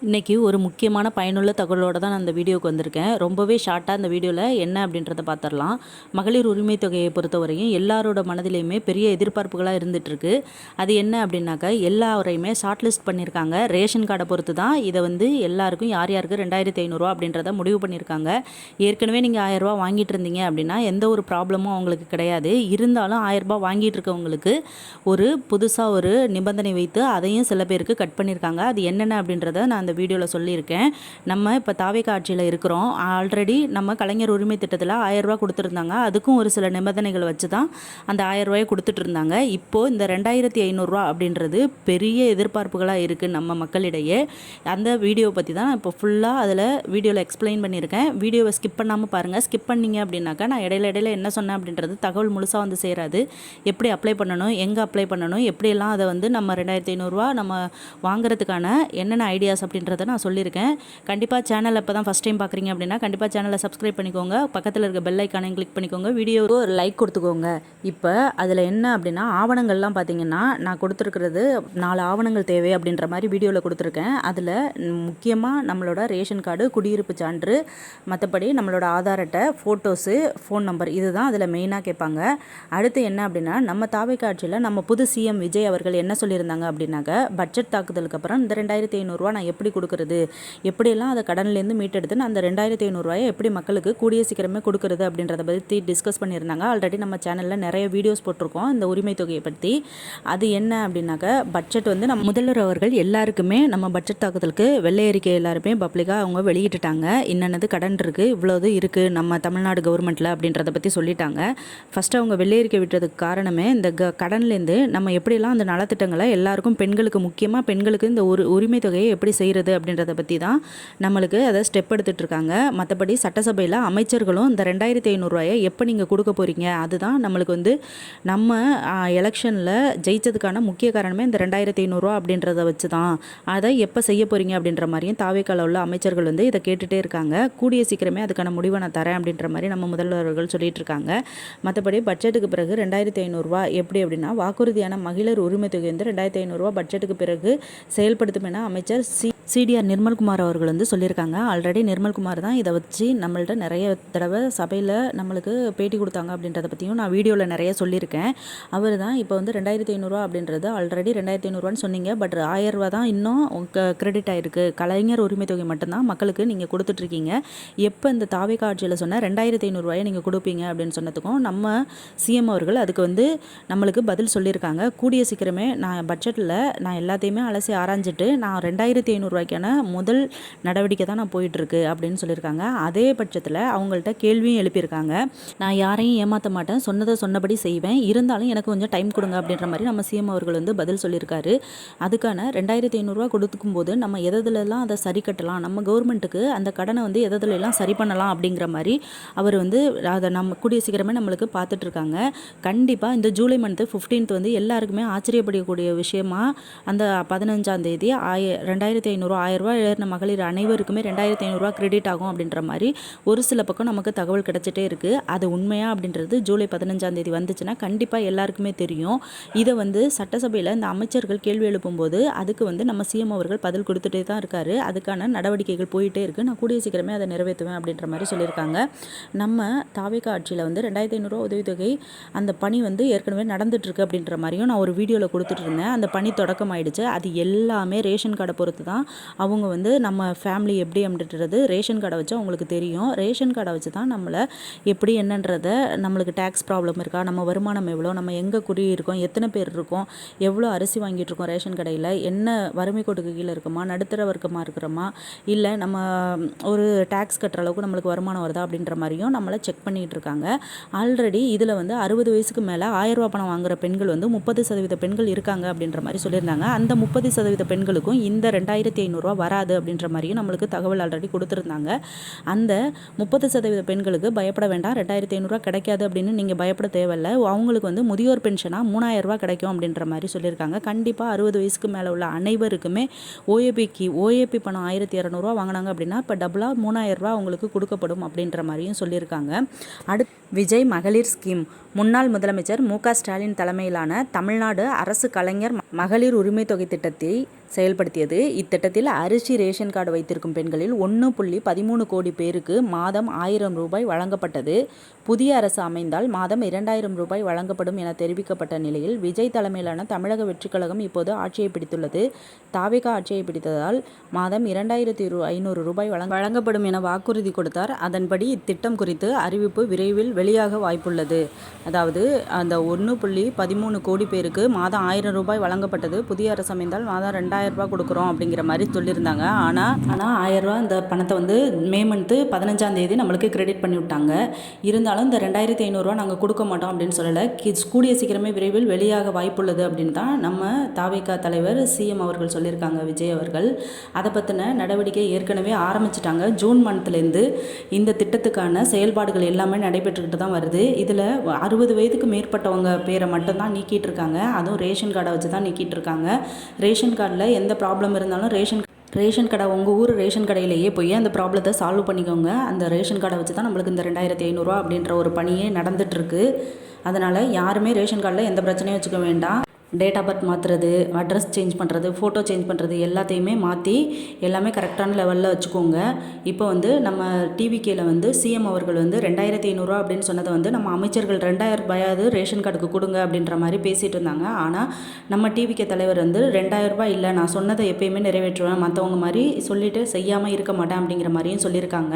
இன்றைக்கி ஒரு முக்கியமான பயனுள்ள தகவலோடு தான் நான் இந்த வீடியோவுக்கு வந்திருக்கேன். ரொம்பவே ஷார்ட்டாக இந்த வீடியோவில் என்ன அப்படின்றத பார்த்துடலாம். மகளிர் உரிமை தொகையை பொறுத்தவரையும் எல்லாரோட மனதிலையுமே பெரிய எதிர்பார்ப்புகளாக இருந்துகிட்ருக்கு. அது என்ன அப்படின்னாக்கா, எல்லாரையுமே ஷார்ட் லிஸ்ட் பண்ணியிருக்காங்க. ரேஷன் கார்டை பொறுத்து தான் இதை எல்லாருக்கும் யார் யாருக்கு 2500 அப்படின்றத முடிவு பண்ணியிருக்காங்க. ஏற்கனவே நீங்கள் 1000 வாங்கிட்டு இருந்தீங்க அப்படின்னா எந்த ஒரு ப்ராப்ளமும் அவங்களுக்கு கிடையாது. இருந்தாலும் 1000 வாங்கிட்டு இருக்கவங்களுக்கு ஒரு புதுசாக ஒரு நிபந்தனை வைத்து அதையும் சில பேருக்கு கட் பண்ணியிருக்காங்க. அது என்னென்ன அப்படின்றத நான் அந்த வீடியோவில் சொல்லியிருக்கேன். நம்ம இப்போ தாவேக்கா ஆட்சியில் இருக்கிறோம். ஆல்ரெடி நம்ம கலைஞர் உரிமை திட்டத்தில் 1000 கொடுத்துருந்தாங்க. அதுக்கும் ஒரு சில நிபந்தனைகள் வச்சு தான் அந்த 1000 கொடுத்துட்டு இருந்தாங்க. இப்போது இந்த 2500 அப்படின்றது பெரிய எதிர்பார்ப்புகளாக இருக்குது நம்ம மக்களிடையே. அந்த வீடியோவை பற்றி தான் இப்போ ஃபுல்லாக அதில் வீடியோவில் எக்ஸ்பிளைன் பண்ணியிருக்கேன். வீடியோவை ஸ்கிப் பண்ணாமல் பாருங்கள். ஸ்கிப் பண்ணிங்க அப்படின்னாக்கா நான் இடையில என்ன சொன்னேன் அப்படின்றது தகவல் முழுசாக சேராது. எப்படி அப்ளை பண்ணணும், எங்கே அப்ளை பண்ணணும், எப்படியெல்லாம் அதை நம்ம 2500 நம்ம வாங்குறதுக்கான என்னென்ன ஐடியாஸ் அப்படின்றத நான் சொல்லியிருக்கேன். கண்டிப்பாக சேனல் இப்போ தான் ஃபஸ்ட் டைம் பார்க்குறீங்க அப்படின்னா கண்டிப்பாக சேனலை சப்ஸ்கிரைப் பண்ணிக்கோங்க. பக்கத்தில் இருக்க பெல் ஐக்கானையும் கிளிக் பண்ணிக்கோங்க. வீடியோவுக்கு ஒரு லைக் கொடுத்துக்கோங்க. இப்போ அதில் என்ன அப்படின்னா, ஆவணங்கள்லாம் பார்த்தீங்கன்னா நான் கொடுத்துருக்கிறது 4 ஆவணங்கள் தேவை அப்படின்ற மாதிரி வீடியோவில் கொடுத்துருக்கேன். அதில் முக்கியமாக நம்மளோட ரேஷன் கார்டு, குடியிருப்பு சான்று, மற்றபடி நம்மளோட ஆதார் அட்டை, ஃபோட்டோஸு, ஃபோன் நம்பர், இதுதான் அதில் மெயினாக கேட்பாங்க. அடுத்து என்ன அப்படின்னா, நம்ம தாவேக்கா ஆட்சியில் நம்ம புது சிஎம் விஜய் அவர்கள் என்ன சொல்லியிருந்தாங்க அப்படின்னாக்க, பட்ஜெட் தாக்குதலுக்கு அப்புறம் இந்த 2500 நான் எப்படி கொடுக்குறது, எப்படியெல்லாம் அதை கடன்லேருந்து மீட்டெடுத்து நான் அந்த 2500 எப்படி மக்களுக்கு கூடிய சீக்கிரமே கொடுக்குறது அப்படின்றத பற்றி டிஸ்கஸ் பண்ணியிருந்தாங்க. ஆல்ரெடி நம்ம சேனலில் நிறைய வீடியோஸ் போட்டிருக்கோம் இந்த உரிமை தொகையை பற்றி. அது என்ன அப்படின்னாக்க, பட்ஜெட் நம்ம முதல்வர் அவர்கள் எல்லாருக்குமே நம்ம பட்ஜெட் தாக்குதலுக்கு வெள்ளை அறிக்கை எல்லாருமே பப்ளிக்காக அவங்க வெளியிட்டுட்டாங்க. என்னென்னது கடன் இருக்குது, இவ்வளோது இருக்குது நம்ம தமிழ்நாடு கவர்மெண்ட்டில் அப்படின்றத பற்றி சொல்லிட்டாங்க. ஃபஸ்ட்டு அவங்க வெள்ளை அறிக்கை விட்டதுக்கு காரணமே இந்த கடன்லேருந்து நம்ம எப்படிலாம் அந்த நலத்திட்டங்களை எல்லாருக்கும், பெண்களுக்கு முக்கியமாக பெண்களுக்கு இந்த உரிமை தொகையை எப்படி செய்கிறது அப்படின்றத பற்றி தான் நம்மளுக்கு அதை ஸ்டெப் எடுத்துகிட்டு இருக்காங்க. மற்றபடி சட்டசபையில் அமைச்சர்களும் இந்த 2500 எப்போ நீங்கள் கொடுக்க போகிறீங்க, அதுதான் நம்மளுக்கு நம்ம எலெக்ஷனில் ஜெயித்ததுக்கான முக்கிய காரணமே இந்த 2500 அப்படின்றத வச்சு தான். அதை எப்போ செய்ய போகிறீங்க அப்படின்ற மாதிரியும் தாவேக்கால உள்ள அமைச்சர்கள் இதை கேட்டுகிட்டே இருக்காங்க. கூடிய சீக்கிரமே அதுக்கான முடிவை நான் தரேன் அப்படின்ற மாதிரி நம்ம முதல்வர்கள் சொல்லிட்டு இருக்காங்க. மற்றபடி பட்ஜெட்டுக்கு பிறகு 2500 எப்படி அப்படின்னா, வாக்குறுதியான மகளிர் உரிமை தொகை 2500 பட்ஜெட்டுக்கு பிறகு செயல்படுத்தும் என அமைச்சர் சிடிஆர் நிர்மல்குமார் அவர்கள் சொல்லியிருக்காங்க. ஆல்ரெடி நிர்மல்குமார் தான் இதை வச்சு நம்மள்ட்ட நிறைய தடவை சபையில் நம்மளுக்கு பேட்டி கொடுத்தாங்க அப்படின்றத பற்றியும் நான் வீடியோவில் நிறைய சொல்லியிருக்கேன். அவர் தான் இப்போ 2500 அப்படின்றது ஆல்ரெடி 2500 சொன்னீங்க, பட் 1000 தான் இன்னும் கிரெடிட் ஆகிருக்கு. கலைஞர் உரிமை தொகை மட்டும்தான் மக்களுக்கு நீங்கள் கொடுத்துட்ருக்கீங்க. எப்போ இந்த தாவேக்கா ஆட்சியில் சொன்ன 2500 நீங்கள் கொடுப்பீங்க அப்படின்னு சொன்னதுக்கும் நம்ம சிஎம் அவர்கள் அதுக்கு நம்மளுக்கு பதில் சொல்லியிருக்காங்க. கூடிய சீக்கிரமே நான் பட்ஜெட்டில் நான் எல்லாத்தையுமே அலசி ஆராய்ஞ்சிட்டு நான் 2500 முதல் நடவடிக்கை தான் நான் போயிட்டுருக்கு அப்படின்னு சொல்லியிருக்காங்க. அதே பட்சத்தில் அவங்கள்ட்ட கேள்வியும் எழுப்பியிருக்காங்க. நான் யாரையும் ஏமாற்ற மாட்டேன், சொன்னதை சொன்னபடி செய்வேன், இருந்தாலும் எனக்கு கொஞ்சம் டைம் கொடுங்க அப்படின்ற மாதிரி நம்ம சிஎம் அவர்கள் பதில் சொல்லியிருக்காரு. அதுக்கான 2500 கொடுக்கும்போது நம்ம எதெல்லாம் அதை சரி கட்டலாம், நம்ம கவர்மெண்ட்டுக்கு அந்த கடனை எதெல்லாம் சரி பண்ணலாம் அப்படிங்கிற மாதிரி அவர் அதை நம்ம கூடிய சீக்கிரமே நம்மளுக்கு பார்த்துட்ருக்காங்க. கண்டிப்பாக இந்த ஜூலை மந்த்து 15th எல்லாருக்குமே ஆச்சரியப்படக்கூடிய விஷயமா அந்த 15ஆம் தேதி 2500 1000 ஏறின மகளிர் அனைவருக்குமே 2500 கிரெடிட் ஆகும் அப்படின்ற மாதிரி ஒரு சில பக்கம் நமக்கு தகவல் கிடச்சிட்டே இருக்குது. அது உண்மையா அப்படின்றது ஜூலை 15ஆம் தேதி வந்துச்சுன்னா கண்டிப்பாக எல்லாருக்குமே தெரியும். இதை சட்டசபையில் இந்த அமைச்சர்கள் கேள்வி எழுப்பும்போது அதுக்கு நம்ம சிஎம் அவர்கள் பதில் கொடுத்துட்டே தான் இருக்காரு. அதுக்கான நடவடிக்கைகள் போயிட்டே இருக்குது. நான் கூடிய சீக்கிரமே அதை நிறைவேற்றுவேன் அப்படின்ற மாதிரி சொல்லியிருக்காங்க. நம்ம தாவேக்கா ஆட்சியில் 2500 உதவித்தொகை அந்த பணி ஏற்கனவே நடந்துட்டுருக்கு அப்படின்ற மாதிரியும் நான் ஒரு வீடியோவில் கொடுத்துட்டு இருந்தேன். அந்த பணி தொடக்கம் ஆயிடுச்சு. அது எல்லாமே ரேஷன் கார்டை பொறுத்து தான் அவங்க நம்ம ஃபேமிலி எப்படி அப்படின்றது ரேஷன் கார்டை வச்சு அவங்களுக்கு தெரியும். ரேஷன் கார்டை வச்சு தான் நம்மளை எப்படி என்னன்றதை, நம்மளுக்கு டேக்ஸ் ப்ராப்ளம் இருக்கா, நம்ம வருமானம் எவ்வளோ, நம்ம எங்கே குடியிருக்கோம், எத்தனை பேர் இருக்கோம், எவ்வளோ அரிசி வாங்கிட்டு இருக்கோம் ரேஷன் கடையில், என்ன வறுமை கோட்டுக்கு கீழே இருக்குமா, நடுத்தர வர்க்கமாக இருக்கிறோமா, இல்லை நம்ம ஒரு டேக்ஸ் கட்டுற அளவுக்கு நம்மளுக்கு வருமானம் வருதா அப்படின்ற மாதிரியும் நம்மளை செக் பண்ணிகிட்டு இருக்காங்க. ஆல்ரெடி இதில் 60 வயசுக்கு மேலே 1000 பணம் வாங்குகிற பெண்கள் 30% பெண்கள் இருக்காங்க அப்படின்ற மாதிரி சொல்லியிருந்தாங்க. அந்த 30% பெண்களுக்கும் இந்த 2500 வராது அப்படின்ற மாதிரியும் நம்மளுக்கு தகவல் ஆல்ரெடி கொடுத்துருந்தாங்க. அந்த 30% பெண்களுக்கு பயப்பட வேண்டாம், 2500 கிடைக்காது அப்படின்னு நீங்கள் பயப்பட தேவையில்லை. அவங்களுக்கு முதியோர் பென்ஷனாக 3000 கிடைக்கும் அப்படின்ற மாதிரி சொல்லியிருக்காங்க. கண்டிப்பாக 60 வயசுக்கு மேலே உள்ள அனைவருக்குமே ஓஏபி பணம் 1200 வாங்கினாங்க அப்படின்னா இப்போ டபுளாக 3000 அவங்களுக்கு கொடுக்கப்படும் அப்படின்ற மாதிரியும் சொல்லியிருக்காங்க. விஜய் மகளிர் ஸ்கீம். முன்னாள் முதலமைச்சர் மு.க. ஸ்டாலின் தலைமையிலான தமிழ்நாடு அரசு கலைஞர் மகளிர் உரிமை தொகை திட்டத்தை செயல்படுத்தியது. இத்திட்டத்தில் அரிசி ரேஷன் கார்டு வைத்திருக்கும் பெண்களில் 1.13 கோடி பேருக்கு மாதம் 1000 ரூபாய் வழங்கப்பட்டது. புதிய அரசு அமைந்தால் மாதம் 2000 ரூபாய் வழங்கப்படும் என தெரிவிக்கப்பட்ட நிலையில் விஜய் தலைமையிலான தமிழக வெற்றிக் கழகம் இப்போது ஆட்சியை பிடித்துள்ளது. தாவேகா ஆட்சியை பிடித்ததால் மாதம் 2500 ரூபாய் வழங்கப்படும் என வாக்குறுதி கொடுத்தார். அதன்படி இத்திட்டம் குறித்து அறிவிப்பு விரைவில் வெளியாக வாய்ப்புள்ளது. அதாவது அந்த 1.13 கோடி பேருக்கு மாதம் 1000 ரூபாய் வழங்கப்பட்டது. புதிய அரசு அமைந்தால் மாதம் 2000 ரூபாய் கொடுக்குறோம் அப்படிங்கிற மாதிரி சொல்லியிருந்தாங்க. ஆனால் 1000 ரூபா இந்த பணத்தை வந்து மே மந்த்து 15ஆம் தேதி நம்மளுக்கு கிரெடிட் பண்ணி விட்டாங்க. இருந்தாலும் இந்த 2500 ரூபா நாங்கள் கொடுக்க மாட்டோம் அப்படின்னு சொல்லலை. கூடிய சீக்கிரமே விரைவில் வெளியாக வாய்ப்புள்ளது அப்படின்னு தான் நம்ம தாவேகா தலைவர் சிஎம் அவர்கள் சொல்லியிருக்காங்க. விஜய் அவர்கள் அதை பற்றின நடவடிக்கை ஏற்கனவே ஆரம்பிச்சிட்டாங்க. ஜூன் மந்த்லேருந்து இந்த திட்டத்துக்கான செயல்பாடுகள் எல்லாமே நடைபெற்றுக்கிட்டு தான் வருது. இதில் 60 வயதுக்கு மேற்பட்டவங்க பேரை மட்டும்தான் நீக்கிட்டு இருக்காங்க. அதுவும் ரேஷன் கார்டை வச்சு தான் நீக்கிட்டு இருக்காங்க. ரேஷன் கார்டில் எந்த ப்ராப்ளம் இருந்தாலும் ரேஷன் கடை உங்கள் ஊர் ரேஷன் கடையிலேயே போய் அந்த ப்ராப்ளத்தை சால்வ் பண்ணிக்கோங்க. அந்த ரேஷன் கார்டை வச்சு தான் நம்மளுக்கு இந்த 2500 ரூபா அப்படின்ற ஒரு பணியே நடந்துகிட்ருக்கு. அதனால் யாருமே ரேஷன் கார்டில் எந்த பிரச்சனையும் வச்சுக்க வேண்டாம். டேட் ஆஃப் பர்த் மாற்றுறது, அட்ரஸ் சேஞ்ச் பண்ணுறது, ஃபோட்டோ சேஞ்ச் பண்ணுறது எல்லாத்தையுமே மாற்றி எல்லாமே கரெக்டான லெவலில் வச்சுக்கோங்க. இப்போ வந்து நம்ம டிவிகேல வந்து சிஎம் அவர்கள் வந்து 2500 ரூபா அப்படின்னு சொன்னதை வந்து நம்ம அமைச்சர்கள் 2000 ரூபாயாவது ரேஷன் கார்டுக்கு கொடுங்க அப்படின்ற மாதிரி பேசிகிட்டு இருந்தாங்க. ஆனால் நம்ம டிவிகே தலைவர் வந்து 2000 ரூபாய் இல்லை, நான் சொன்னதை எப்பயுமே நிறைவேற்றுவேன், மற்றவங்க மாதிரி சொல்லிட்டு செய்யாமல் இருக்க மாட்டேன் அப்படிங்கிற மாதிரியும் சொல்லியிருக்காங்க.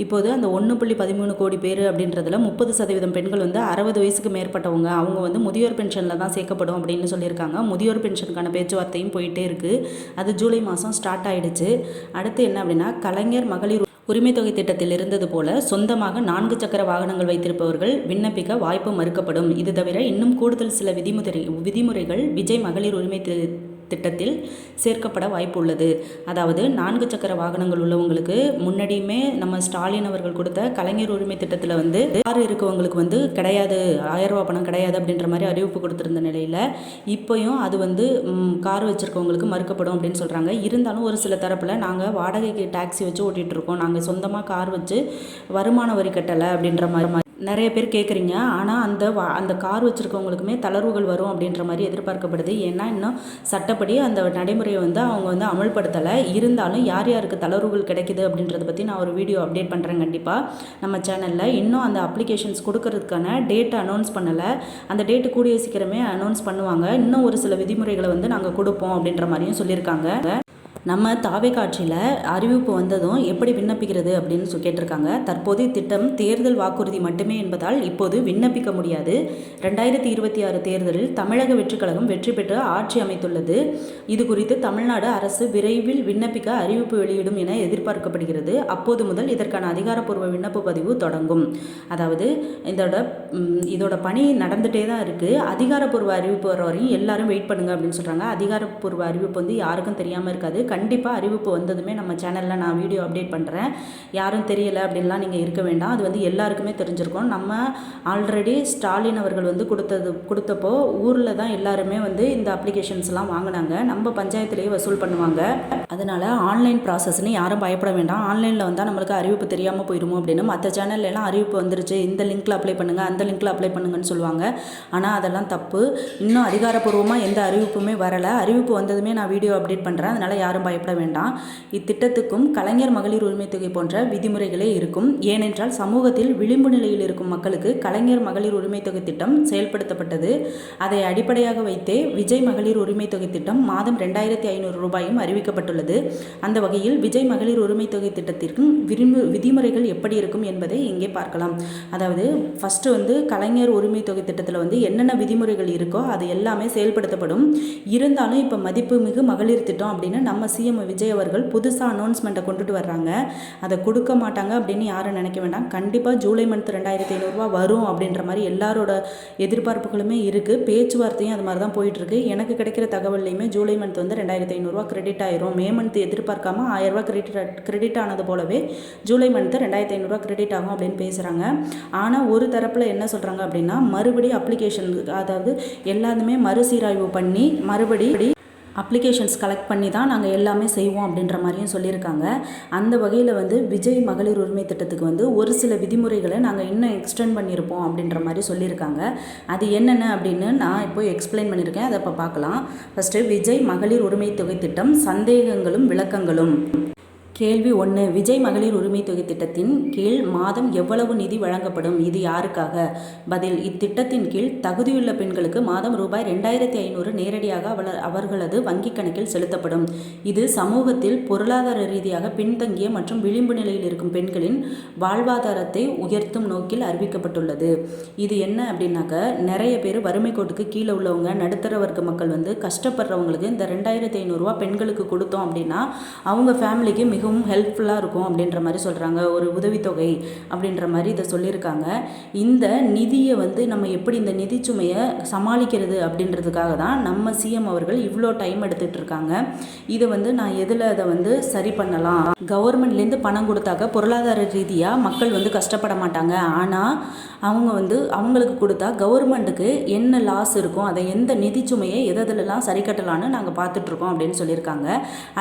இப்போது அந்த 1.13 கோடி பேர் அப்படின்றதுல 30% பெண்கள் வந்து 60 வயசுக்கு மேற்பட்டவங்க, அவங்க வந்து முதியோர் பென்ஷனில் தான் சேர்க்கப்படும் அப்படின்னு சொல்லியிருக்காங்க. முதியோர் பென்ஷனுக்கான பேச்சுவார்த்தையும் போயிட்டே இருக்குது. அது ஜூலை மாதம் ஸ்டார்ட் ஆகிடுச்சு. அடுத்து என்ன அப்படின்னா, கலைஞர் மகளிர் உரிமை தொகை திட்டத்தில் இருந்தது போல சொந்தமாக 4 சக்கர வாகனங்கள் வைத்திருப்பவர்கள் விண்ணப்பிக்க வாய்ப்பு மறுக்கப்படும். இது தவிர இன்னும் கூடுதல் சில விதிமுறைகள் விஜய் மகளிர் உரிமை திட்டத்தில் சேர்க்கப்பட வாய்ப்பு உள்ளது. அதாவது 4 சக்கர வாகனங்கள் உள்ளவங்களுக்கு முன்னாடியுமே நம்ம ஸ்டாலின் அவர்கள் கொடுத்த கலைஞர் உரிமை திட்டத்தில் வந்து கார் இருக்கவங்களுக்கு வந்து கிடையாது, 1000 ரூபா பணம் கிடையாது அப்படின்ற மாதிரி அறிவிப்பு கொடுத்துருந்த நிலையில் இப்போயும் அது வந்து கார் வச்சுருக்கவங்களுக்கு மறுக்கப்படும் அப்படின்னு சொல்கிறாங்க. இருந்தாலும் ஒரு சில தரப்பில் நாங்கள் வாடகைக்கு டாக்ஸி வச்சு ஓட்டிகிட்டு இருக்கோம், நாங்கள் சொந்தமாக கார் வச்சு வருமான வரி கட்டலை அப்படின்ற மாதிரி நிறைய பேர் கேட்குறீங்க. ஆனால் அந்த கார் வச்சுருக்கவங்களுக்குமே தளர்வுகள் வரும் அப்படின்ற மாதிரி எதிர்பார்க்கப்படுது. ஏன்னா இன்னும் சட்டப்படி அந்த நடைமுறையை வந்து அவங்க வந்து அமல்படுத்தலை. இருந்தாலும் யார் யாருக்கு தளர்வுகள் கிடைக்குது அப்படின்றத பற்றி நான் ஒரு வீடியோ அப்டேட் பண்ணுறேன் கண்டிப்பாக நம்ம சேனலில். இன்னும் அந்த அப்ளிகேஷன்ஸ் கொடுக்கறதுக்கான டேட்டை அனௌன்ஸ் பண்ணலை. அந்த டேட்டு கூடிய சீக்கிரமே அனௌன்ஸ் பண்ணுவாங்க. இன்னும் ஒரு சில விதிமுறைகளை வந்து நாங்கள் கொடுப்போம் அப்படின்ற மாதிரியும் சொல்லியிருக்காங்க. நம்ம தாவேகா ஆட்சியில் அறிவிப்பு வந்ததும் எப்படி விண்ணப்பிக்கிறது அப்படின்னு கேட்டிருக்காங்க. தற்போதைய திட்டம் தேர்தல் வாக்குறுதி மட்டுமே என்பதால் இப்போது விண்ணப்பிக்க முடியாது. 2026 தேர்தலில் தமிழக வெற்றிக் கழகம் வெற்றி பெற்று ஆட்சி அமைத்துள்ளது. இது குறித்து தமிழ்நாடு அரசு விரைவில் விண்ணப்பிக்க அறிவிப்பு வெளியிடும் என எதிர்பார்க்கப்படுகிறது. அப்போது முதல் இதற்கான அதிகாரப்பூர்வ விண்ணப்ப பதிவு தொடங்கும். அதாவது இதோட பணி நடந்துகிட்டே தான் இருக்குது. அதிகாரப்பூர்வ அறிவிப்பு வர வரையும் எல்லாரும் வெயிட் பண்ணுங்க அப்படின்னு சொல்கிறாங்க. அதிகாரப்பூர்வ அறிவிப்பு வந்து யாருக்கும் தெரியாமல் இருக்காது. கண்டிப்பாக அறிவிப்பு வந்ததுமே நம்ம சேனலில் நான் வீடியோ அப்டேட் பண்ணுறேன். யாரும் தெரியலை அப்படின்லாம் நீங்கள் இருக்க வேண்டாம். அது வந்து எல்லாருக்குமே தெரிஞ்சிருக்கும். நம்ம ஆல்ரெடி ஸ்டாலின் அவர்கள் வந்து கொடுத்தப்போ ஊரில் தான் எல்லாருமே வந்து இந்த அப்ளிகேஷன்ஸ்லாம் வாங்கினாங்க. நம்ம பஞ்சாயத்துலேயே வசூல் பண்ணுவாங்க. அதனால் ஆன்லைன் ப்ராசஸ்ன்னு யாரும் பயப்பட வேண்டாம். ஆன்லைனில் வந்தால் நம்மளுக்கு அறிவிப்பு தெரியாமல் போயிடுமோ அப்படின்னு மற்ற சேனல்லாம் அறிவிப்பு வந்துருச்சு, இந்த லிங்க்கில் அப்ளை பண்ணுங்கள், அந்த லிங்க்கில் அப்ளை பண்ணுங்கன்னு சொல்லுவாங்க. ஆனால் அதெல்லாம் தப்பு. இன்னும் அதிகாரப்பூர்வமாக எந்த அறிவிப்புமே வரலை. அறிவிப்பு வந்ததுமே நான் வீடியோ அப்டேட் பண்ணுறேன். அதனால் யாரும் பயப்பட வேண்டாம். இத்திட்டத்துக்கும் கலைஞர் மகளிர் உரிமை தொகை போன்ற விதிமுறைகளே இருக்கும். ஏனென்றால் சமூகத்தில் விளிம்பு நிலையில் இருக்கும் மக்களுக்கு கலைஞர் மகளிர் உரிமை தொகை திட்டம் செயல்படுத்தப்பட்டது. அதை அடிப்படையாக வைத்தே விஜய் மகளிர் உரிமை தொகை திட்டம் மாதம் 2500 ரூபாயும் அறிவிக்கப்பட்டுள்ளது. அந்த வகையில் விஜய் மகளிர் உரிமை தொகை திட்டத்திற்கும் விதிமுறைகள் எப்படி இருக்கும் என்பதை இங்கே பார்க்கலாம். அதாவது ஃபஸ்ட்டு வந்து கலைஞர் உரிமை தொகை திட்டத்தில் வந்து என்னென்ன விதிமுறைகள் இருக்கோ அது எல்லாமே செயல்படுத்தப்படும். இருந்தாலும் இப்போ மதிப்புமிகு மகளிர் திட்டம் அப்படின்னு நம்ம சிஎம் விஜய் அவர்கள் புதுசாக அனௌன்ஸ்மெண்ட்டை கொண்டுட்டு வர்றாங்க. அதை கொடுக்க மாட்டாங்க அப்படின்னு யாரும் நினைக்க வேண்டாம். கண்டிப்பாக ஜூலை மந்த் 2500 ரூபா வரும் அப்படின்ற மாதிரி எல்லாரோட எதிர்பார்ப்புகளுமே இருக்குது. பேச்சுவார்த்தையும் அது மாதிரி தான் போயிட்டுருக்கு. எனக்கு கிடைக்கிற தகவல்லையுமே ஜூலை மந்த் வந்து 2500 ரூபா கிரெடிட் ஆயிரும். மே மந்த் எதிர்பார்க்காம 1000 ரூபா கிரெடிட் ஆனது போலவே ஜூலை மந்த் 2500 ரூபா கிரெடிட் ஆகும் அப்படின்னு பேசுகிறாங்க. ஆனால் ஒரு தரப்பில் என்ன சொல்கிறாங்க அப்படின்னா மறுபடியும் அப்ளிகேஷன், அதாவது எல்லாத்துமே மறுசீராய்வு பண்ணி அப்ளிகேஷன்ஸ் கலெக்ட் பண்ணி தான் நாங்கள் எல்லாமே செய்வோம் அப்படின்ற மாதிரியும் சொல்லியிருக்காங்க. அந்த வகையில் வந்து விஜய் மகளிர் உரிமை திட்டத்துக்கு வந்து ஒரு சில விதிமுறைகளை நாங்கள் இன்னும் எக்ஸ்டெண்ட் பண்ணியிருப்போம் அப்படின்ற மாதிரி சொல்லியிருக்காங்க. அது என்னென்ன அப்படின்னு நான் இப்போ எக்ஸ்பிளைன் பண்ணியிருக்கேன். அதை இப்போ பார்க்கலாம். ஃபஸ்ட்டு விஜய் மகளிர் உரிமை தொகை திட்டம் சந்தேகங்களும் விளக்கங்களும். கேள்வி 1. விஜய் மகளிர் உரிமை தொகை திட்டத்தின் கீழ் மாதம் எவ்வளவு நிதி வழங்கப்படும்? இது யாருக்காக? பதில்: இத்திட்டத்தின் கீழ் தகுதியுள்ள பெண்களுக்கு மாதம் ரூபாய் 2500 நேரடியாக அவர்களது வங்கிக் கணக்கில் செலுத்தப்படும். இது சமூகத்தில் பொருளாதார ரீதியாக பின்தங்கிய மற்றும் விளிம்பு நிலையில் இருக்கும் பெண்களின் வாழ்வாதாரத்தை உயர்த்தும் நோக்கில் அறிவிக்கப்பட்டுள்ளது. இது என்ன அப்படின்னாக்க, நிறைய பேர் வறுமை கோட்டுக்கு கீழே உள்ளவங்க, நடுத்தர வர்க்க மக்கள் வந்து கஷ்டப்படுறவங்களுக்கு இந்த 2500 ரூபா பெண்களுக்கு கொடுத்தோம் அப்படின்னா அவங்க ஃபேமிலிக்கு மிகவும் ஹெல்ப்ஃபுல்லாக இருக்கும் அப்படின்ற மாதிரி சொல்கிறாங்க. ஒரு உதவித்தொகை அப்படின்ற மாதிரி இதை சொல்லியிருக்காங்க. இந்த நிதியை வந்து நம்ம எப்படி இந்த நிதி சுமையை சமாளிக்கிறது அப்படின்றதுக்காக தான் நம்ம சிஎம் அவர்கள் இவ்வளோ டைம் எடுத்துகிட்டு இருக்காங்க. இதை வந்து நான் எதில் அதை வந்து சரி பண்ணலாம்? கவர்மெண்ட்லேருந்து பணம் கொடுத்தாக்க பொருளாதார ரீதியாக மக்கள் வந்து கஷ்டப்பட மாட்டாங்க. ஆனால் அவங்க வந்து அவங்களுக்கு கொடுத்தா கவர்மெண்ட்டுக்கு என்ன லாஸ் இருக்கும், அதை எந்த நிதி சுமையை எதிலெல்லாம் சரி கட்டலான்னு நாங்கள் பார்த்துட்ருக்கோம் அப்படின்னு சொல்லியிருக்காங்க.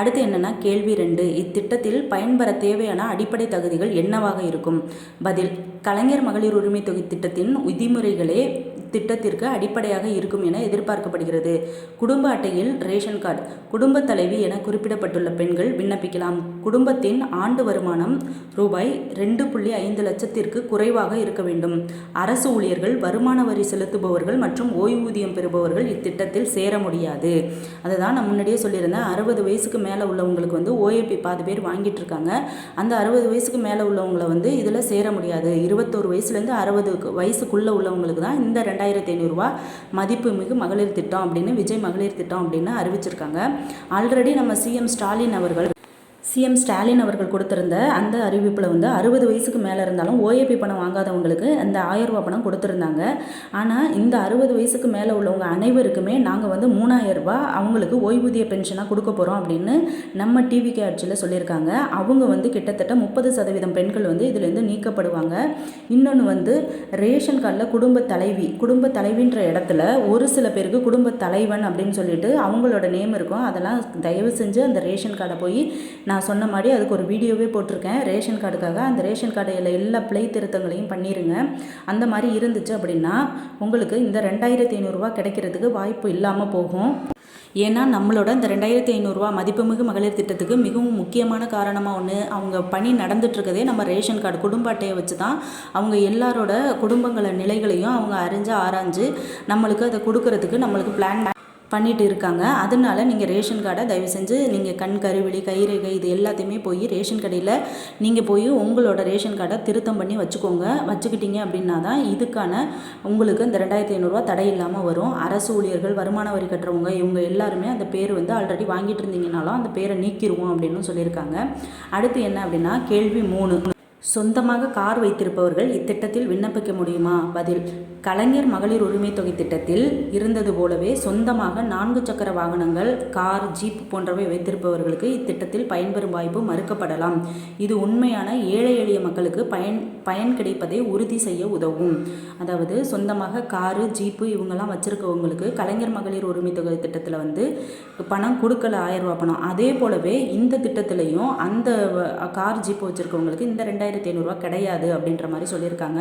அடுத்து என்னென்னா கேள்வி 2. இத்திட்டத்தில் பயன்பெற தேவையான அடிப்படை தகுதிகள் என்னவாக இருக்கும்? பதில்: கலைஞர் மகளிர் உரிமை தொகை திட்டத்தின் விதிமுறைகளே திட்டத்திற்கு அடிப்படையாக இருக்கும் என எதிர்பார்க்கப்படுகிறது. குடும்ப அட்டையில் ரேஷன் கார்டு, குடும்ப தலைவி என குறிப்பிடப்பட்டுள்ள பெண்கள் விண்ணப்பிக்கலாம். குடும்பத்தின் ஆண்டு வருமானம் ரூபாய் 2.5 லட்சத்திற்கு குறைவாக இருக்க வேண்டும். அரசு ஊழியர்கள், வருமான வரி செலுத்துபவர்கள் மற்றும் ஓய்வூதியம் பெறுபவர்கள் இத்திட்டத்தில் சேர முடியாது. அதுதான் நான் முன்னாடியே சொல்லியிருந்தேன். 60 வயசுக்கு மேலே உள்ளவங்களுக்கு வந்து ஓஏபி பாதி பேர் வாங்கிட்டு இருக்காங்க. அந்த 60 வயசுக்கு மேலே உள்ளவங்களை வந்து இதில் சேர முடியாது. 21 வயசுலேருந்து 60 வயசுக்குள்ளே உள்ளவங்களுக்கு தான் இந்த 2500 ரூபா மதிப்புமிகு மகளிர் திட்டம் அப்படின்னு, விஜய் மகளிர் திட்டம் அப்படின்னு அறிவிச்சிருக்காங்க. ஆல்ரெடி நம்ம சிஎம் ஸ்டாலின் அவர்கள் கொடுத்திருந்த அந்த அறிவிப்பில் வந்து 60 வயசுக்கு மேலே இருந்தாலும் ஓஏபி பணம் வாங்காதவங்களுக்கு அந்த 1000 ரூபா பணம் கொடுத்துருந்தாங்க. ஆனால் இந்த 60 வயசுக்கு மேலே உள்ளவங்க அனைவருக்குமே நாங்கள் வந்து 3000 ரூபா அவங்களுக்கு ஓய்வூதிய பென்ஷனாக கொடுக்க போகிறோம் அப்படின்னு நம்ம டிவிகே ஆட்சியில் சொல்லியிருக்காங்க. அவங்க வந்து கிட்டத்தட்ட 30% பெண்கள் வந்து இதிலேருந்து நீக்கப்படுவாங்க. இன்னொன்று வந்து ரேஷன் கார்டில் குடும்ப தலைவின்ற இடத்துல ஒரு சில பேருக்கு குடும்ப தலைவன் அப்படின்னு சொல்லிட்டு அவங்களோட நேம் இருக்கும். அதெல்லாம் தயவு செஞ்சு அந்த ரேஷன் கார்டை போய் நான் சொன்ன மாதிரி அதுக்கு ஒரு வீடியோவே போட்டிருக்கேன் ரேஷன் கார்டுக்காக. அந்த ரேஷன் கார்டில் எல்லா பிழை திருத்தங்களையும் பண்ணிடுங்க. அந்த மாதிரி இருந்துச்சு அப்படின்னா உங்களுக்கு இந்த 2500 ரூபா கிடைக்கிறதுக்கு வாய்ப்பு இல்லாமல் போகும். ஏன்னா நம்மளோட இந்த 2500 ரூபா மதிப்புமிகு மகளிர் திட்டத்துக்கு மிகவும் முக்கியமான காரணமாக ஒன்று, அவங்க பணி நடந்துட்டுருக்கதே நம்ம ரேஷன் கார்டு குடும்ப அட்டையை வச்சு தான் அவங்க எல்லாரோட குடும்பங்கள நிலைகளையும் அவங்க ஆராய்ஞ்சு நம்மளுக்கு அதை கொடுக்கறதுக்கு நம்மளுக்கு பிளான் பண்ணிட்டு இருக்காங்க. அதனால நீங்கள் ரேஷன் கார்டை தயவு செஞ்சு நீங்கள் கண் கருவிழி கைரேகை இது எல்லாத்தையுமே போய் ரேஷன் கடையில் நீங்கள் போய் உங்களோட ரேஷன் கார்டை திருத்தம் பண்ணி வச்சுக்கிட்டீங்க அப்படின்னா தான் இதுக்கான உங்களுக்கு இந்த 2500 ரூபா தடை இல்லாமல் வரும். அரசு ஊழியர்கள், வருமான வரி கட்டுறவங்க இவங்க எல்லாருமே அந்த பேர் வந்து ஆல்ரெடி வாங்கிட்டு இருந்தீங்கனாலும் அந்த பேரை நீக்கிடுவோம் அப்படின்னு சொல்லியிருக்காங்க. அடுத்து என்ன அப்படின்னா கேள்வி 3. சொந்தமாக கார் வைத்திருப்பவர்கள் இத்திட்டத்தில் விண்ணப்பிக்க முடியுமா? பதில்: கலைஞர் மகளிர் உரிமை தொகை திட்டத்தில் இருந்தது போலவே சொந்தமாக 4 சக்கர வாகனங்கள், கார், ஜீப் போன்றவை வைத்திருப்பவர்களுக்கு இத்திட்டத்தில் பயன்பெறும் வாய்ப்பு மறுக்கப்படலாம். இது உண்மையான ஏழை எளிய மக்களுக்கு பயன் கிடைப்பதை உறுதி செய்ய உதவும். அதாவது சொந்தமாக காரு, ஜீப்பு இவங்கெல்லாம் வச்சுருக்கவங்களுக்கு கலைஞர் மகளிர் உரிமை தொகை திட்டத்தில் வந்து பணம் கொடுக்கல 1000 ரூபா பணம். அதே போலவே இந்த திட்டத்திலையும் அந்த கார், ஜீப்பு வச்சுருக்கவங்களுக்கு இந்த 2500 ரூபா கிடையாது அப்படின்ற மாதிரி சொல்லியிருக்காங்க.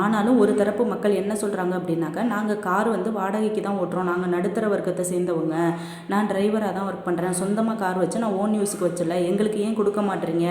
ஆனாலும் ஒரு தரப்பு மக்கள் என்ன சொல்கிறாங்க அப்படின்னாக்கா, நாங்கள் கார் வந்து வாடகைக்கு தான் ஓட்டுறோம், நாங்கள் நடுத்தர வர்க்கத்தை சேர்ந்தவங்க, நான் டிரைவராக தான் ஒர்க் பண்ணுறேன், சொந்தமாக கார் வச்சு நான் ஓன் யூஸுக்கு வச்சல, எங்களுக்கு ஏன் கொடுக்க மாட்டேறீங்க,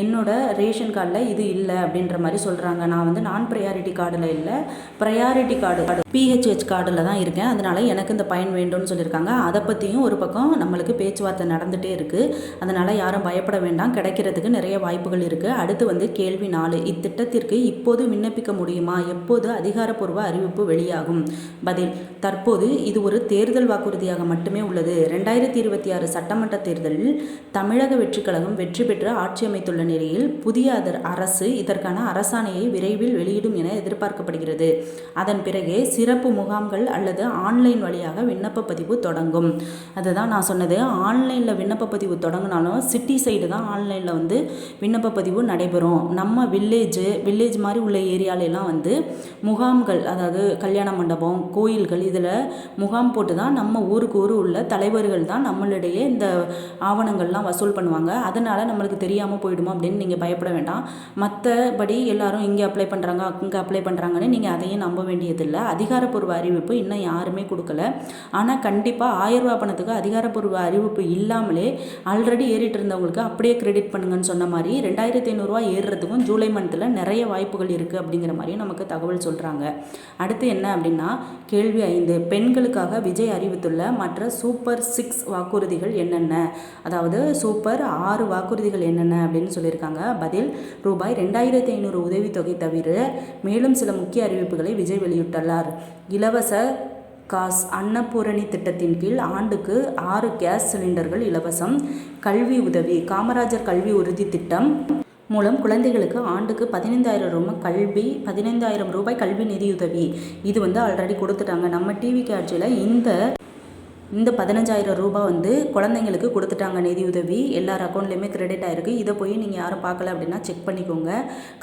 என்னோட ரேஷன் கார்டில் இது இல்லை அப்படின்ற மாதிரி சொல்கிறாங்க. நான் வந்து நான் ப்ரையாரிட்டி கார்டில் இல்லை, ப்ரையாரிட்டி கார்டு PHH கார்டில் தான் இருக்கேன், அதனால் எனக்கு இந்த பயன் வேண்டும்னு சொல்லியிருக்காங்க. அதை பற்றியும் ஒரு பக்கம் நம்மளுக்கு பேச்சுவார்த்தை நடந்துகிட்டே இருக்குது. அதனால் யாரும் பயப்பட வேண்டாம், கிடைக்கிறதுக்கு நிறைய வாய்ப்புகள் இருக்குது. அடுத்து வந்து கேள்வி 4. இத்திட்டத்திற்கு இப்போது விண்ணப்பிக்க முடியுமா? எப்போது அதிகாரப்பூர்வ அறிவிப்பு வெளியாகும்? பதில்: தற்போது இது ஒரு தேர்தல் வாக்குறுதியாக மட்டுமே உள்ளது. 2026 சட்டமன்ற தேர்தலில் தமிழக வெற்றிக் கழகம் வெற்றி பெற்று ஆட்சி அமைத்துள்ள நிலையில் புதிய அரசு இதற்கான அரசாணையை விரைவில் வெளியிடும் என எதிர்பார்க்கப்படுகிறது. அதன் பிறகே சிறப்பு முகாம்கள் அல்லது ஆன்லைன் வழியாக விண்ணப்ப பதிவு தொடங்கும். அதுதான் நான் சொன்னது. ஆன்லைனில் விண்ணப்ப பதிவு தொடங்கினாலும் சிட்டி சைடு தான் ஆன்லைனில் வந்து விண்ணப்ப பதிவு நடைபெறும். நம்ம வில்லேஜ் மாதிரி உள்ள ஏரியாலெல்லாம் வந்து முகாம்கள், அதாவது கல்யாண மண்டபம், கோயில்கள் இதில் முகாம் போட்டு தான் நம்ம ஊருக்கு ஊர் உள்ள தலைவர்கள் தான் நம்மளிடையே இந்த ஆவணங்கள்லாம் வசூல் பண்ணுவாங்க. அதனால் நம்மளுக்கு தெரியாமல் போயிடுமோ அப்படின்னு நீங்கள் பயப்பட வேண்டாம். மற்றபடி எல்லாரும் இங்கே அப்ளை பண்ணுறாங்க, அங்கே அப்ளை பண்ணுறாங்கன்னு நீங்கள் அதையும் நம்ப வேண்டியதில்லை. அதிகாரப்பூர்வ அறிவிப்பு இன்னும் யாருமே கொடுக்கல. ஆனால் கண்டிப்பாக 1000 ரூபா பணத்துக்கு அதிகாரப்பூர்வ அறிவிப்பு இல்லாமலே ஆல்ரெடி ஏறிட்டு இருந்தவங்களுக்கு அப்படியே கிரெடிட் பண்ணுங்கன்னு சொன்ன மாதிரி 2500 ரூபா ஏறுறதுக்கும் ஜூலை மந்தில் நிறைய வாய்ப்புகள் இருக்குது அப்படிங்கிற மாதிரியும் நமக்கு தகவல் சொல்கிறாங்க. அடுத்து என்ன அப்படின்னா, கேள்வி 5, பெண்களுக்காக விஜய் அறிவித்துள்ள மற்ற சூப்பர் 6 வாக்குறுதிகள் என்னென்ன? அதாவது சூப்பர் 6 வாக்குறுதிகள் என்னென்ன அப்படின்னு சொல்லியிருக்காங்க. பதில், ரூபாய் 2500 உதவித்தொகை தவிர மேலும் சில முக்கிய அறிவிப்புகளை விஜய் வெளியிட்டுள்ளார். இலவச காஸ் அன்னபூரணி திட்டத்தின் கீழ் ஆண்டுக்கு 6 கேஸ் சிலிண்டர்கள் இலவசம். கல்வி உதவி, காமராஜர் கல்வி உறுதி திட்டம் மூலம் குழந்தைகளுக்கு ஆண்டுக்கு 15,000 ரூபாய் கல்வி நிதியுதவி. இது ஆல்ரெடி கொடுத்துட்டாங்க. நம்ம டிவி காட்சியில் இந்த 15,000 ரூபாய் குழந்தைங்களுக்கு கொடுத்துட்டாங்க நிதியுதவி. எல்லார் அக்கௌண்ட்லேயுமே கிரெடிட் ஆகிருக்கு. இதை போய் நீங்கள் யாரும் பார்க்கல அப்படின்னா செக் பண்ணிக்கோங்க.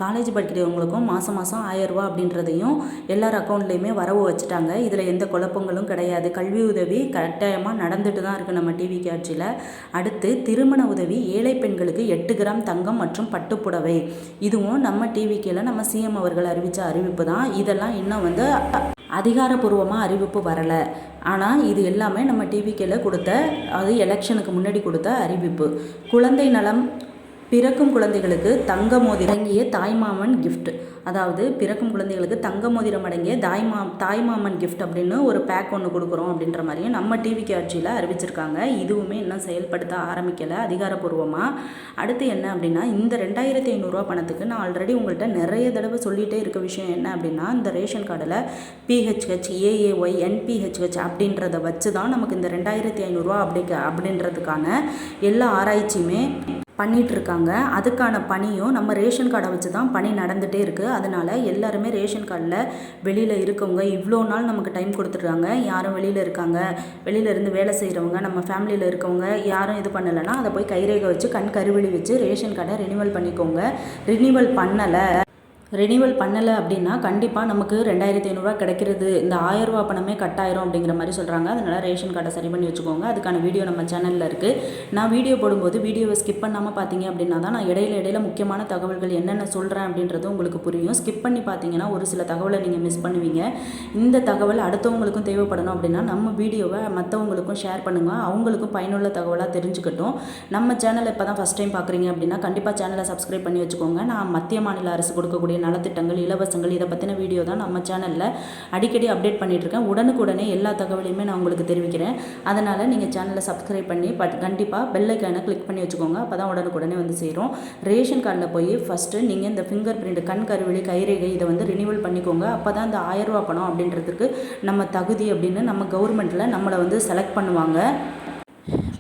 காலேஜ் படிக்கிறவங்களுக்கும் மாதம் 1000 ரூபா அப்படின்றதையும் எல்லார் அக்கௌண்ட்லேயுமே வரவு வச்சுட்டாங்க. இதில் எந்த குழப்பங்களும் கிடையாது. கல்வி உதவி கட்டாயமாக நடந்துட்டு தான் இருக்குது நம்ம டிவி காட்சியில். அடுத்து திருமண உதவி, ஏழை பெண்களுக்கு 8 கிராம் தங்கம் மற்றும் பட்டுப்புடவை. இதுவும் நம்ம டிவிக்கில் நம்ம சிஎம் அவர்கள் அறிவித்த அறிவிப்பு தான். இதெல்லாம் இன்னும் அதிகாரப்பூர்வமாக அறிவிப்பு வரலை. ஆனால் இது எல்லாமே நம்ம டிவிக்கில் கொடுத்த, அது எலெக்ஷனுக்கு முன்னாடி கொடுத்த அறிவிப்பு. குழந்தை நலம், பிறக்கும் குழந்தைகளுக்கு தங்க மோதிரம் அடங்கிய தாய்மாமன் கிஃப்ட். அதாவது பிறக்கும் குழந்தைகளுக்கு தங்க மோதிரம் அடங்கிய தாய்மாமன் கிஃப்ட் அப்படின்னு ஒரு பேக் ஒன்று கொடுக்குறோம் அப்படின்ற மாதிரியும் நம்ம டிவி காட்சியில் அறிவிச்சிருக்காங்க. இதுவுமே இன்னும் செயல்படுத்த ஆரம்பிக்கலை அதிகாரப்பூர்வமாக. அடுத்து என்ன அப்படின்னா, இந்த 2500 ரூபா பணத்துக்கு நான் ஆல்ரெடி உங்கள்கிட்ட நிறைய தடவை சொல்லிகிட்டே இருக்க விஷயம் என்ன அப்படின்னா, இந்த ரேஷன் கார்டில் PHH, AAY, NPHH அப்படின்றத வச்சு தான் நமக்கு இந்த 2500 ரூபா அப்படின்றதுக்கான எல்லா ஆராய்ச்சியுமே பண்ணிகிட்ருக்காங்க. அதுக்கான பணியும் நம்ம ரேஷன் கார்டை வச்சு தான் பணி நடந்துகிட்டே இருக்குது. அதனால் எல்லாருமே ரேஷன் கார்டில் வெளியில் இருக்கவங்க இவ்வளோ நாள் நமக்கு டைம் கொடுத்துட்றாங்க. யாரும் வெளியில் இருக்காங்க, வெளியில் இருந்து வேலை செய்கிறவங்க, நம்ம ஃபேமிலியில் இருக்கவங்க யாரும் இது பண்ணலைன்னா அதை போய் கைரேகை வச்சு கண் கருவிழி வச்சு ரேஷன் கார்டை ரினிவல் பண்ணிக்கோங்க. ரினிவல் பண்ணலை அப்படின்னா கண்டிப்பாக நமக்கு 2500 ரூபா கிடைக்கிறது, இந்த 1000 ரூபா பணமே கட்டாயிரும் அப்படிங்கிற மாதிரி சொல்கிறாங்க. அதனால் ரேஷன் கார்டை சரி பண்ணி வச்சுக்கோங்க. அதுக்கான வீடியோ நம்ம சேனலில் இருக்குது. நான் வீடியோ போடும்போது வீடியோவை ஸ்கிப் பண்ணாமல் பார்த்தீங்க அப்படின்னா தான் நான் இடையில முக்கியமான தகவல்கள் என்னென்ன சொல்கிறேன் அப்படின்றது உங்களுக்கு புரியும். ஸ்கிப் பண்ணி பார்த்தீங்கன்னா ஒரு சில தகவலை நீங்கள் மிஸ் பண்ணுவீங்க. இந்த தகவல் அடுத்தவங்களுக்கும் தேவைப்படணும் அப்படின்னா நம்ம வீடியோவை மற்றவங்களுக்கும் ஷேர் பண்ணுங்கள். அவங்களுக்கும் பயனுள்ள தகவலாக தெரிஞ்சுக்கட்டும். நம்ம சேனலை இப்போ தான் ஃபஸ்ட் டைம் பார்க்குறீங்க அப்படின்னா கண்டிப்பாக சேனலை சப்ஸ்கிரைப் பண்ணி வச்சுக்கோங்க. நான் மத்திய மாநில அரசு கொடுக்கக்கூடிய நலத்திட்டங்கள், இலவசங்கள், இதை பற்றின வீடியோ தான் நம்ம சேனலில் அடிக்கடி அப்டேட் பண்ணிகிட்ருக்கேன். உடனுக்குடனே எல்லா தகவலையுமே நான் உங்களுக்கு தெரிவிக்கிறேன். அதனால் நீங்கள் சேனலை சப்ஸ்கிரைப் பண்ணி கண்டிப்பாக பெல் ஐக்கானை கிளிக் பண்ணி வச்சுக்கோங்க. அப்போ தான் உடனுக்குடனே சேரும். ரேஷன் கார்டில் போய் ஃபஸ்ட்டு நீங்கள் இந்த ஃபிங்கர் பிரிண்ட், கண் கருவிழி, கைரேகை இதை ரினிவல் பண்ணிக்கோங்க. அப்போ தான் இந்த 1000 ரூபா பணம் அப்படின்றதுக்கு நம்ம தகுதி அப்படின்னு நம்ம கவர்மெண்ட்டில் நம்மளை செலக்ட் பண்ணுவாங்க.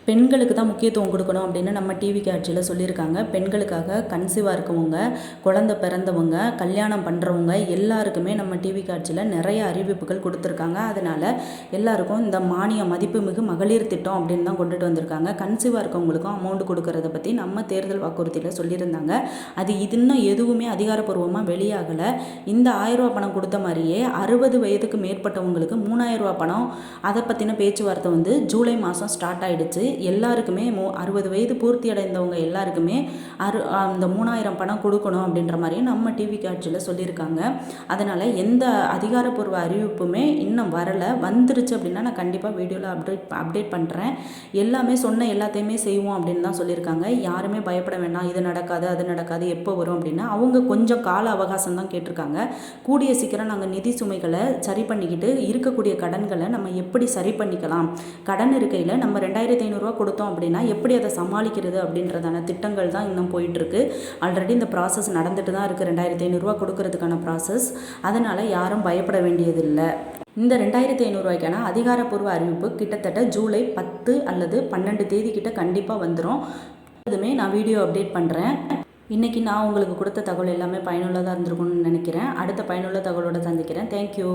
பெண்களுக்கு தான் முக்கியத்துவம் கொடுக்கணும் அப்படின்னு நம்ம டிவி காட்சியில் சொல்லியிருக்காங்க. பெண்களுக்காக கன்சீவாக இருக்கவங்க, குழந்தை பிறந்தவங்க, கல்யாணம் பண்ணுறவங்க எல்லாருக்குமே நம்ம டிவி காட்சியில் நிறைய அறிவிப்புகள் கொடுத்துருக்காங்க. அதனால் எல்லாருக்கும் இந்த மானிய மதிப்புமிகு மகளிர் திட்டம் அப்படின்னு தான் கொண்டுட்டு வந்திருக்காங்க. கன்சீவாக இருக்கவங்களுக்கும் அமௌண்ட் கொடுக்கறத பற்றி நம்ம தேர்தல் வாக்குறுதியில் சொல்லியிருந்தாங்க. அது இன்னும் எதுவுமே அதிகாரப்பூர்வமாக வெளியாகலை. இந்த 1000 ரூபா பணம் கொடுத்த மாதிரியே 60 வயதுக்கு மேற்பட்டவங்களுக்கு 3000 ரூபா பணம், அதை பற்றின பேச்சுவார்த்தை ஜூலை மாதம் ஸ்டார்ட் ஆகிடுச்சு. எல்லாருக்குமே 60 வயது பூர்த்தி அடைந்தவங்க எல்லாருக்குமே அந்த 3000 பணம் கொடுக்கணும் அப்படின்ற மாதிரி நம்ம டிவி காட்சியில் சொல்லியிருக்காங்க. அதனால் எந்த அதிகாரப்பூர்வ அறிவிப்புமே இன்னும் வரலை. வந்துருச்சு அப்படின்னா நான் கண்டிப்பாக வீடியோவில் அப்டேட் பண்ணுறேன். எல்லாமே சொன்ன எல்லாத்தையுமே செய்வோம் அப்படின்னு தான் சொல்லியிருக்காங்க. யாருமே பயப்பட வேண்டாம், இது நடக்காது அது நடக்காது எப்போ வரும் அப்படின்னா. அவங்க கொஞ்சம் கால அவகாசம் தான் கேட்டிருக்காங்க. கூடிய சீக்கிரம் நாங்கள் நிதி சுமைகளை சரி பண்ணிக்கிட்டு இருக்கக்கூடிய கடன்களை நம்ம எப்படி சரி பண்ணிக்கலாம், கடன் இருக்கையில் நம்ம 2500 ரூபா கொடுத்தோம் அப்படின்னா எப்படி அதை சமாளிக்கிறது அப்படின்றதான திட்டங்கள் தான் இன்னும் போயிட்டுருக்கு. ஆல்ரெடி இந்த ப்ராசஸ் நடந்துட்டு தான் இருக்குது, 2500 ரூபா கொடுக்கறதுக்கான ப்ராசஸ். அதனால் யாரும் பயப்பட வேண்டியதில்லை. இந்த 2500 ரூபாய்க்கான அதிகாரப்பூர்வ அறிவிப்பு கிட்டத்தட்ட ஜூலை 10 அல்லது 12 தேதி கிட்ட கண்டிப்பாக வந்துடும். அதுமே நான் வீடியோ அப்டேட் பண்ணுறேன். இன்றைக்கி நான் உங்களுக்கு கொடுத்த தகவல் எல்லாமே பயனுள்ளதாக இருந்திருக்கும்னு நினைக்கிறேன். அடுத்த பயனுள்ள தகவலோடு சந்திக்கிறேன். தேங்க்யூ.